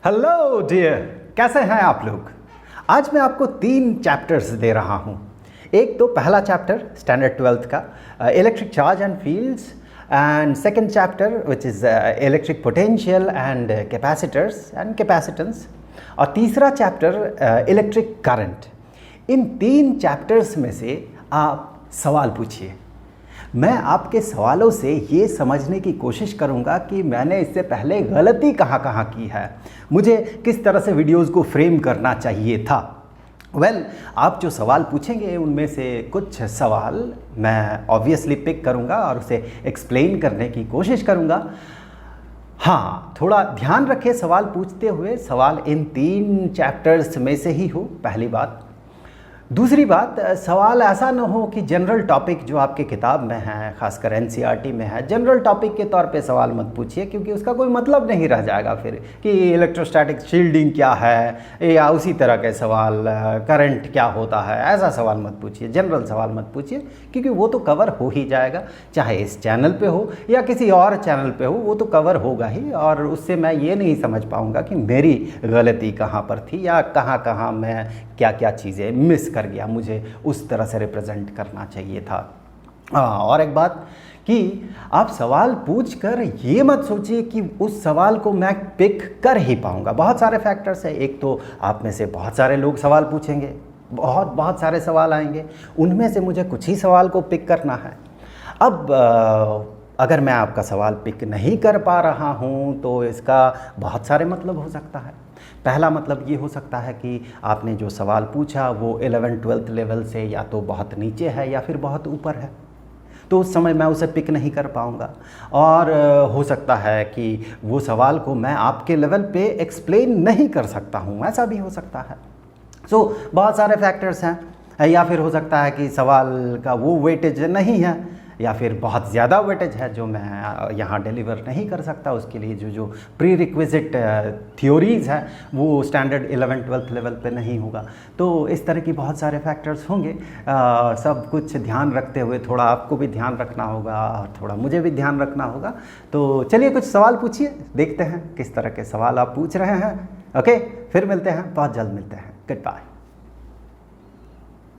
Hello dear, कैसे हैं आप लोग। आज मैं आपको 3 चैप्टर्स दे रहा हूं। एक तो पहला चैप्टर स्टैंडर्ड 12th का electric charge and fields, and second chapter which is electric potential and capacitors and capacitance, और तीसरा चैप्टर इलेक्ट्रिक करंट। इन 3 चैप्टर्स में से आप सवाल पूछिए। मैं आपके सवालों से ये समझने की कोशिश करूंगा कि मैंने इससे पहले गलती कहाँ कहाँ की है, मुझे किस तरह से वीडियोस को फ्रेम करना चाहिए था। आप जो सवाल पूछेंगे उनमें से कुछ सवाल मैं ऑब्वियसली पिक करूंगा और उसे एक्सप्लेन करने की कोशिश करूंगा। हाँ, थोड़ा ध्यान रखें सवाल पूछते हुए, सवाल इन 3 चैप्टर्स में से ही हो, पहली बात। दूसरी बात, सवाल ऐसा न हो कि जनरल टॉपिक जो आपके किताब में है, खासकर एनसीईआरटी में है, जनरल टॉपिक के तौर पे सवाल मत पूछिए, क्योंकि उसका कोई मतलब नहीं रह जाएगा फिर कि इलेक्ट्रोस्टैटिक शील्डिंग क्या है, या उसी तरह के सवाल करंट क्या होता है, ऐसा सवाल मत पूछिए, जनरल सवाल मत पूछिए, क्योंकि वो तो कवर हो ही जाएगा, चाहे इस चैनल पे हो या किसी और चैनल पे हो, वो तो कवर होगा ही। और उससे मैं ये नहीं समझ पाऊँगा कि मेरी गलती कहाँ पर थी या कहाँ कहाँ मैं क्या क्या चीज़ें मिस कर गया, मुझे उस तरह से रिप्रेजेंट करना चाहिए था। और एक बात कि आप सवाल पूछकर ये मत सोचिए कि उस सवाल को मैं पिक कर ही पाऊंगा। बहुत सारे फैक्टर्स हैं। एक तो आप में से बहुत सारे लोग सवाल पूछेंगे, बहुत सारे सवाल आएंगे, उनमें से मुझे कुछ ही सवाल को पिक करना है। अब अगर मैं आपका सवाल पिक नहीं कर पा रहा हूँ तो इसका बहुत सारे मतलब हो सकता है। पहला मतलब ये हो सकता है कि आपने जो सवाल पूछा वो 11th-12th लेवल से या तो बहुत नीचे है या फिर बहुत ऊपर है, तो उस समय मैं उसे पिक नहीं कर पाऊँगा। और हो सकता है कि वो सवाल को मैं आपके लेवल पे एक्सप्लेन नहीं कर सकता हूँ, ऐसा भी हो सकता है। बहुत सारे फैक्टर्स हैं। या फिर हो सकता है कि सवाल का वो वेटेज नहीं है, या फिर बहुत ज़्यादा वेटेज है जो मैं यहाँ डिलीवर नहीं कर सकता। उसके लिए जो प्री रिक्विजिट थ्योरीज़ हैं वो स्टैंडर्ड 11th-12th लेवल पे नहीं होगा। तो इस तरह की बहुत सारे फैक्टर्स होंगे। सब कुछ ध्यान रखते हुए थोड़ा आपको भी ध्यान रखना होगा और थोड़ा मुझे भी ध्यान रखना होगा। तो चलिए कुछ सवाल पूछिए, देखते हैं किस तरह के सवाल आप पूछ रहे हैं। ओके, फिर मिलते हैं, बहुत जल्द मिलते हैं। Good bye.